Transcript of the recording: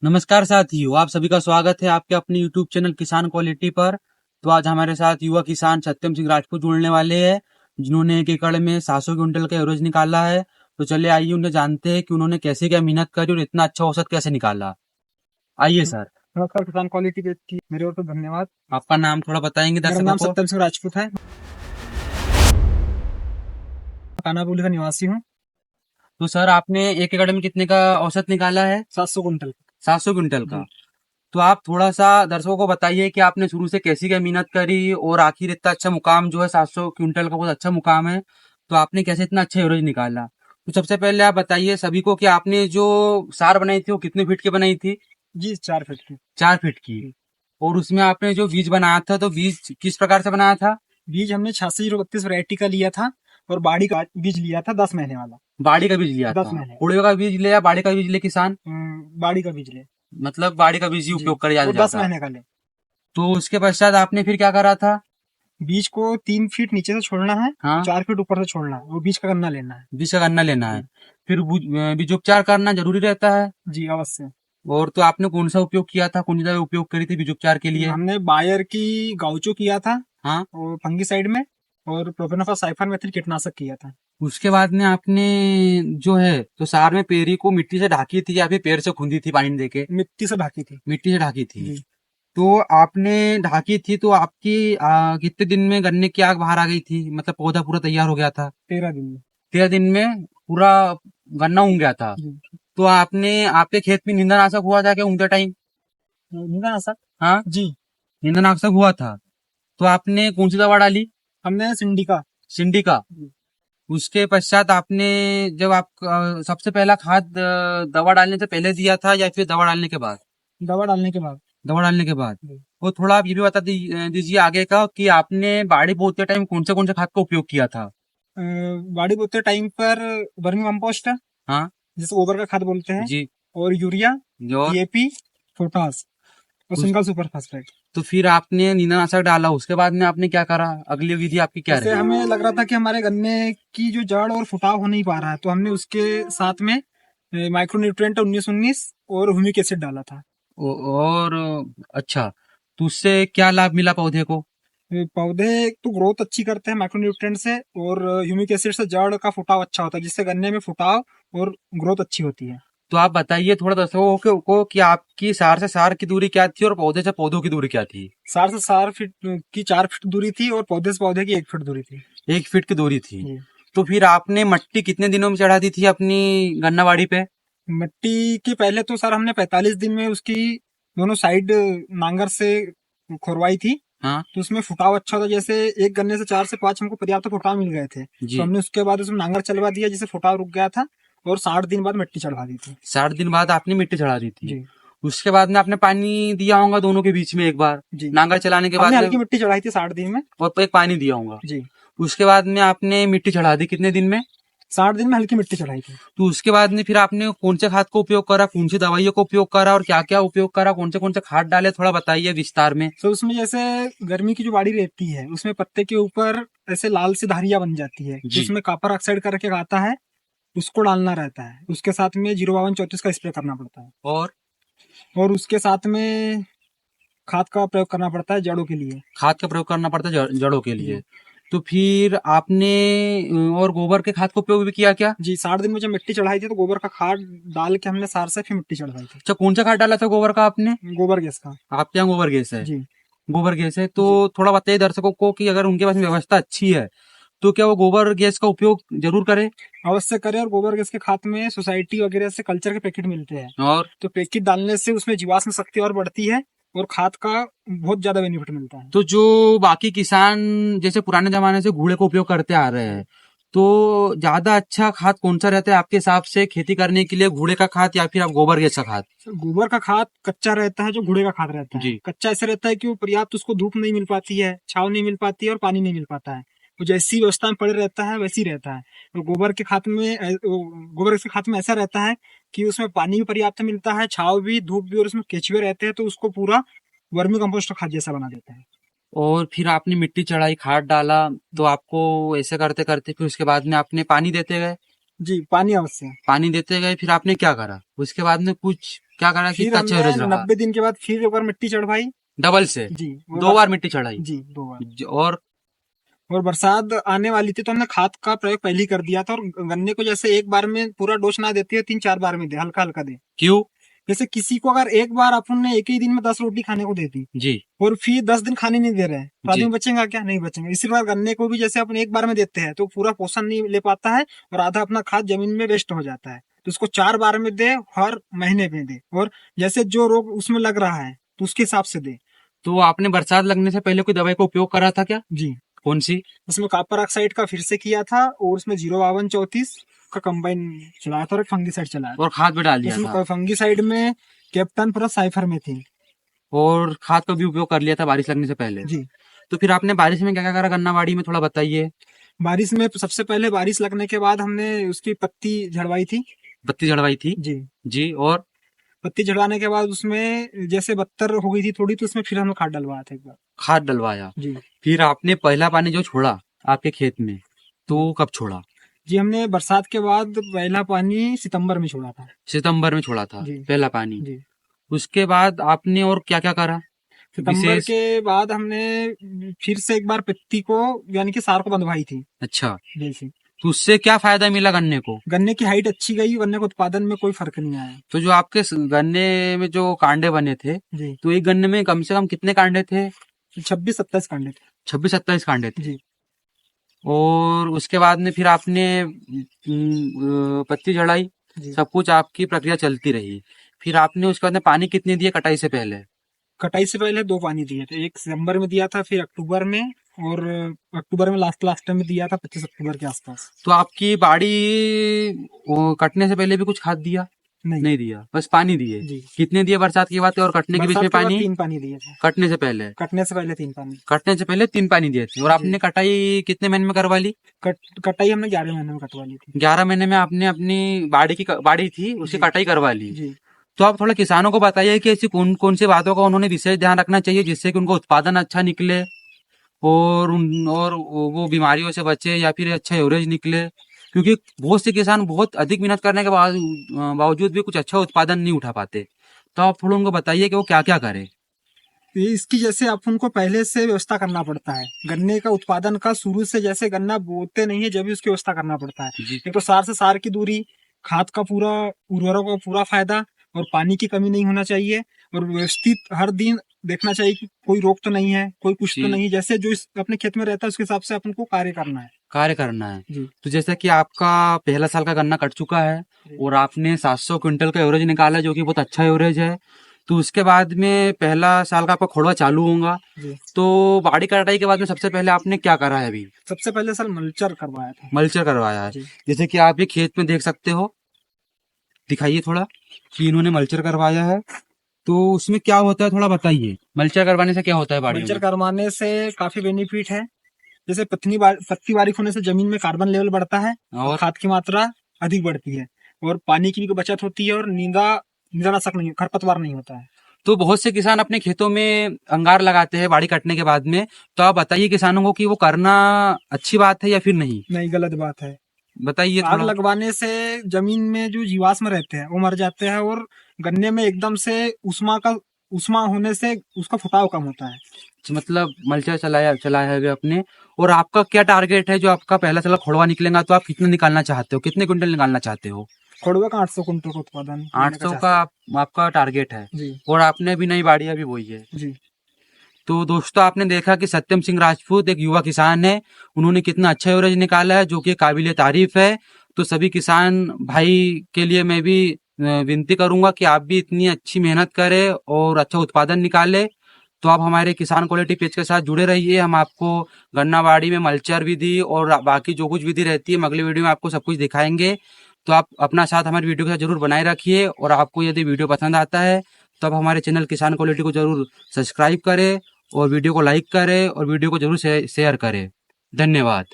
नमस्कार साथियों, आप सभी का स्वागत है आपके अपने YouTube चैनल किसान क्वालिटी पर। तो आज हमारे साथ युवा किसान सत्यम सिंह राजपूत जुड़ने वाले हैं, जिन्होंने 1 एकड़ में 700 क्विंटल का एवरेज निकाला है। तो चलिए आइए उन्हें जानते हैं कि उन्होंने कैसे क्या मेहनत करी और इतना अच्छा औसत कैसे निकाला। आइए सर। नमस्कार किसान क्वालिटी की मेरे ओर से धन्यवाद। आपका नाम थोड़ा बताएंगे मेरा दर्शकों नाम को? सत्यम सिंह राजपूत है, कानापुली का निवासी हूँ। तो सर आपने 1 एकड़ में कितने का औसत निकाला है? 700 कुंटल 700 क्विंटल का। जी। तो आप थोड़ा सा दर्शकों को बताइए कि आपने शुरू से कैसी क्या मेहनत करी और आखिर इतना अच्छा मुकाम जो है 700 क्विंटल का बहुत अच्छा मुकाम है। तो आपने कैसे इतना अच्छा एवरेज निकाला? तो सबसे पहले आप बताइए सभी को कि आपने जो सार बनाई थी वो कितने फीट की बनाई थी? जी 4 फीट की। 4 फीट की। जी। और उसमें आपने जो बीज बनाया था तो बीज किस प्रकार से बनाया था? बीज हमने 8632 वैरायटी का लिया था और बाड़ी का बीज लिया था 10 महीने वाला। बाड़ी का बीज लिया 10 था? महीने उड़वे का बीज लिया या बाड़ी का बीज ले किसान? बाड़ी का बीज ले। मतलब बाड़ी का बीज ही जी, उपयोग कर वो 10 जाता। महीने का ले। तो उसके पश्चात आपने फिर क्या करा था? बीज को 3 फीट नीचे से छोड़ना है, हाँ, 4 फीट ऊपर से छोड़ना है, वो बीज का गन्ना लेना है। बीज का गन्ना लेना है। फिर बीजोपचार करना जरूरी रहता है। जी अवश्य। और तो आपने कौन सा उपयोग किया था, कौन सी दवा उपयोग करी थी बीजोपचार के लिए? हमने बायर की गाउचो किया था हाँ। और फंगीसाइड में, और प्रोफेनोफॉस साइफरमेथ्रिन कीटनाशक किया था। उसके बाद में आपने जो है तो सार में पेरी को मिट्टी से ढाकी थी या फिर पेड़ से खूंदी थी पानी देके? मिट्टी से ढकी थी। मिट्टी से ढाकी थी। जी। तो आपने ढाकी थी तो आपकी कितने दिन में गन्ने की आग बाहर आ गई थी, मतलब पौधा पूरा तैयार हो गया था? 13 दिन में। 13 दिन में पूरा गन्ना उग गया था। जी। तो आपने आपके खेत में निंदानाशक हुआ था क्या उगते टाइम? निंदानाशक। हाँ, जी। निंदानाशक हुआ था। तो आपने कौन सी दवा डाली? हमने सिंडिका। सिंडिका। जी। उसके पश्चात आपने जब आप सबसे पहला खाद दवा डालने से पहले दिया था या फिर दवा डालने के बाद? दवा डालने के बाद। दवा डालने के बाद। जी। और थोड़ा आप ये भी बता दीजिए आगे का कि आपने बाड़ी बोते टाइम कौन से खाद का उपयोग किया था? बाड़ी बोते टाइम पर वर्मी कंपोस्ट, हाँ जिसे गोबर का खाद बोलते हैं, जी। और यूरिया, और डीएपी, पोटास और उस, सिंगल सुपर फास्फेट। तो फिर आपने नींदनाशक डाला, उसके बाद में आपने क्या करा? अगली विधि आपकी क्या जैसे रही? हमें लग रहा था कि हमारे गन्ने की जो जड़ और फुटाव हो नहीं पा रहा है, तो हमने उसके साथ में माइक्रो न्यूट्रिएंट 1919 और ह्यूमिक एसिड डाला था। और अच्छा, तो उससे क्या लाभ मिला पौधे को? पौधे तो ग्रोथ अच्छी करते हैं माइक्रो न्यूट्रिएंट से, और ह्यूमिक एसिड से जड़ का फुटाव अच्छा होता है, जिससे गन्ने में फुटाव और ग्रोथ अच्छी होती है। तो आप बताइए थोड़ा दर्शकों को कि आपकी सार से सार की दूरी क्या थी और पौधे से पौधों की दूरी क्या थी? सार से 4 फीट की 4 फीट दूरी थी और पौधे से पौधे की 1 फीट दूरी थी। 1 फीट की दूरी थी। जी। तो फिर आपने मट्टी कितने दिनों में चढ़ा दी थी अपनी गन्नाबाड़ी पे? मिट्टी के पहले तो सर हमने 45 दिन में उसकी दोनों साइड नांगर से खुरवाई थी। हाँ तो उसमें फुटाव अच्छा था, जैसे एक गन्ने से 4 से 5 हमको पर्याप्त फुटाव मिल गए थे। जी। तो हमने उसके बाद उसमें नांगर चलवा दिया, जिससे फुटाव रुक गया था, और 60 दिन बाद मिट्टी चढ़वा दी थी। 60 दिन बाद आपने मिट्टी चढ़ा दी थी। जी। उसके बाद में आपने पानी दिया होगा दोनों के बीच में एक बार, जी। नांगर चलाने के बाद हमने में, हल्की मिट्टी चढ़ाई थी 60 दिन में। और एक पानी दिया होगा। जी। उसके बाद में आपने मिट्टी चढ़ा दी कितने दिन में? 60 दिन में हल्की मिट्टी चढ़ाई थी। तो उसके बाद में फिर आपने कौन से खाद का उपयोग करा, कौन सी दवाइयों का उपयोग करा और क्या क्या उपयोग करा, कौन से खाद डाले, थोड़ा बताइए विस्तार में। तो उसमें जैसे गर्मी की जो बाड़ी रहती है, उसमें पत्ते के ऊपर ऐसे लाल सी धारियां बन जाती है, जी। जिसमें कॉपर ऑक्साइड करके आता है, उसको डालना रहता है। उसके साथ में 05234 का स्प्रे करना पड़ता है, और उसके साथ में खाद का प्रयोग करना पड़ता है जड़ों के लिए। खाद का प्रयोग करना पड़ता है जड़ों के लिए। तो फिर आपने और गोबर के खाद का उपयोग भी किया क्या? जी। 60 दिन में जब मिट्टी चढ़ाई थी तो गोबर का खाद डाल के हमने सार से फिर मिट्टी चढ़ाई थी। अच्छा, कौन सा खाद डाला था गोबर का आपने? गोबर गैस का। आपके यहाँ गोबर गैस है? जी। गोबर गैस है तो थोड़ा बताइए दर्शकों को कि अगर उनके पास में व्यवस्था अच्छी है तो क्या वो गोबर गैस का उपयोग जरूर करें? अवश्य करें। और गोबर गैस के खाद में सोसाइटी वगैरह से कल्चर के पैकेट मिलते हैं, और तो पैकेट डालने से उसमें जीवाश्म शक्ति और बढ़ती है, और खाद का बहुत ज्यादा बेनिफिट मिलता है। तो जो बाकी किसान जैसे पुराने जमाने से घोड़े का उपयोग करते आ रहे हैं, तो ज्यादा अच्छा खाद कौन सा रहता है आपके हिसाब से खेती करने के लिए, घोड़े का खाद या फिर आप गोबर गैस का खाद? गोबर का खाद कच्चा रहता है, जो घोड़े का खाद रहता है। जी। कच्चा ऐसे रहता है कि वो पर्याप्त उसको धूप नहीं मिल पाती है, छाव नहीं मिल पाती है, और पानी नहीं मिल पाता है। वो जैसी व्यवस्था में पड़े रहता है वैसी रहता है। तो गोबर के खाद में ऐसा रहता है कि उसमें पानी भी पर्याप्त मिलता है, छाव भी, धूप भी, और उसमें केचुए रहते हैं, तो उसको पूरा वर्मी कंपोस्ट खाद जैसा बना देता है। और फिर आपने मिट्टी चढ़ाई, खाद डाला, तो आपको ऐसे करते करते फिर उसके बाद में आपने पानी देते गए? जी, पानी अवश्य। पानी देते गए, फिर आपने क्या करा उसके बाद में? कुछ क्या करा कि फिर इतना अच्छा एवरेज हमने रहा? 90 दिन के बाद फिर एक बार मिट्टी चढ़वाई डबल से जी। 2 बार मिट्टी चढ़ाई? जी 2 बार। और बरसात आने वाली थी तो हमने खाद का प्रयोग पहले ही कर दिया था, और गन्ने को जैसे एक बार में पूरा डोज ना देते हुए 3-4 बार में दे, हल्का हल्का दे। क्यों? जैसे किसी को अगर एक बार अपन ने एक ही दिन में 10 रोटी खाने को दे दी जी और फिर 10 दिन खाने नहीं दे रहे हैं, तो जी आदमी बचेगा क्या? नहीं बचेंगे। इसी प्रकार गन्ने को भी जैसे अपन एक बार में देते हैं तो पूरा पोषण नहीं ले पाता है और आधा अपना खाद जमीन में वेस्ट हो जाता है। तो उसको 4 बार में दे, हर महीने में दे, और जैसे जो रोग उसमें लग रहा है तो उसके हिसाब से दे। तो आपने बरसात लगने से पहले कोई दवाई का उपयोग करा था क्या? जी, कौन सी? उसमें कॉपर ऑक्साइड का फिर से किया था, और उसमें 05234 का कंबाइन चलाया था और एक फंगीसाइड चलाया था। और खाद भी डाल दिया था? उसमें फंगीसाइड में कैप्टन पूरा साइफर में थी। और खाद का भी उपयोग कर लिया था बारिश लगने से पहले? जी। तो फिर आपने बारिश में क्या क्या करा गन्ना बाड़ी में, थोड़ा बताइए। बारिश में सबसे पहले बारिश लगने के बाद हमने उसकी पत्ती झड़वाई थी। पत्ती झड़वाई थी? जी। जी। और पत्ती झड़वाने के बाद उसमें जैसे बत्तर हो गई थी थोड़ी, तो उसमें फिर हमने खाद डलवाया था एक बार। खाद डलवाया? जी। फिर आपने पहला पानी जो छोड़ा आपके खेत में, तो कब छोड़ा? जी, हमने बरसात के बाद पहला पानी सितंबर में छोड़ा था। सितंबर में छोड़ा था जी। पहला पानी? जी। उसके बाद आपने और क्या क्या करा सितंबर विशेष? के बाद हमने फिर से एक बार पत्ती को यानी कि सार को बंधवाई थी। अच्छा, जैसे तो उससे क्या फायदा मिला गन्ने को? गन्ने की हाइट अच्छी गई, गन्ने के उत्पादन में कोई फर्क नहीं आया। तो जो आपके गन्ने में जो कांडे बने थे, जी, तो एक गन्ने में कम से कम कितने कांडे थे? 26-27 कांडे थे। 26-27 कांडे थे। जी। और उसके बाद में फिर आपने पत्ती झड़ाई, जी। सब कुछ आपकी प्रक्रिया चलती रही। फिर आपने उसके बाद में पानी कितने दिए कटाई से पहले? कटाई से पहले 2 पानी दिए थे, एक सितंबर में दिया था, फिर अक्टूबर में, और अक्टूबर में लास्ट में दिया था 25 अक्टूबर के आसपास। तो आपकी बाड़ी कटने से पहले भी कुछ खाद दिया? नहीं दिया, बस पानी दिए? जी। कितने दिए बरसात के बाद और कटने के बीच बरसात में के बाद पानी? 3 पानी दिए थे। कटने से पहले? कटने से पहले 3 पानी। कटने से पहले 3 पानी दिए थे। और आपने कटाई कितने महीने में करवा ली? कटाई हमने 11 महीने में कटवा ली थी। 11 महीने में आपने अपनी बाड़ी थी उसकी जी। कटाई करवा ली। जी। तो आप थोड़ा किसानों को बताइए कि ऐसी कौन कौन सी बातों का उन्होंने विशेष ध्यान रखना चाहिए जिससे कि उनका उत्पादन अच्छा निकले और वो बीमारियों से बचे या फिर अच्छा एवरेज निकले, क्योंकि बहुत से किसान बहुत अधिक मेहनत करने के बावजूद भी कुछ अच्छा उत्पादन नहीं उठा पाते। तो आप थोड़ा उनको बताइए कि वो क्या क्या करें। इसकी जैसे आप उनको पहले से व्यवस्था करना पड़ता है। गन्ने का उत्पादन का शुरू से जैसे गन्ना बोते नहीं है जब भी उसकी व्यवस्था करना पड़ता है। जी। एक तो सार से सार की दूरी, खाद का पूरा, उर्वरक का पूरा फायदा, और पानी की कमी नहीं होना चाहिए, और व्यवस्थित हर दिन देखना चाहिए कि कोई रोग तो नहीं है, कोई कुछ तो जी। नहीं, जैसे जो अपने खेत में रहता है उसके हिसाब से अपन को कार्य करना है। जी। तो जैसा कि आपका पहला साल का गन्ना कट चुका है और आपने 700 क्विंटल का एवरेज निकाला जो कि बहुत अच्छा एवरेज है, तो उसके बाद में पहला साल का आपका खोड़वा चालू होगा। जी। तो बाड़ी कटाई के बाद में सबसे पहले आपने क्या करा है? अभी सबसे पहले साल मल्चर करवाया था। मल्चर करवाया है। जी। जैसे कि आप ये खेत में देख सकते हो, दिखाइए थोड़ा कि इन्होंने मल्चर करवाया है। तो उसमें क्या होता है थोड़ा बताइए, मल्चर करवाने से क्या होता है बाड़ी मल्चर में? करवाने से काफी बेनिफिट है। जैसे पत्ती बारीक होने से जमीन में कार्बन लेवल बढ़ता है और खाद की मात्रा अधिक बढ़ती है, और पानी की भी बचत होती है, और नींदानाशक नहीं, खरपतवार नहीं होता है। तो बहुत से किसान अपने खेतों में अंगार लगाते हैं बाड़ी कटने के बाद में, तो आप बताइए किसानों को कि वो करना अच्छी बात है या फिर नहीं? नहीं, गलत बात है। बताइए आग थोड़ा। लगवाने से जमीन में जो जीवाश्म रहते हैं वो मर जाते हैं, और गन्ने में एकदम से उष्मा होने से उसका फुटाव कम होता है। मतलब मल्चर चलाया है अभी अपने। और आपका क्या टारगेट है? जो आपका पहला साल खोड़वा निकलेगा तो आप कितना निकालना चाहते हो, कितने क्विंटल निकालना चाहते हो? खोड़वे का 800 कुंटल का उत्पादन 800 का आपका टारगेट है। जी। और आपने अभी नई बाड़ी अभी बोई है। जी। तो दोस्तों आपने देखा कि सत्यम सिंह राजपूत एक युवा किसान है, उन्होंने कितना अच्छा एवरेज निकाला है जो कि काबिले तारीफ है। तो सभी किसान भाई के लिए मैं भी विनती करूंगा कि आप भी इतनी अच्छी मेहनत करें और अच्छा उत्पादन निकाले। तो आप हमारे किसान क्वालिटी पेज के साथ जुड़े रहिए। हम आपको गन्ना बाड़ी में मल्चर विधि और बाकी जो कुछ विधि रहती है हम अगले वीडियो में आपको सब कुछ दिखाएंगे। तो आप अपना साथ हमारे वीडियो के साथ जरूर बनाए रखिए, और आपको यदि वीडियो पसंद आता है तो आप हमारे चैनल किसान क्वालिटी को जरूर सब्सक्राइब करें और वीडियो को लाइक करें और वीडियो को जरूर शेयर करें। धन्यवाद।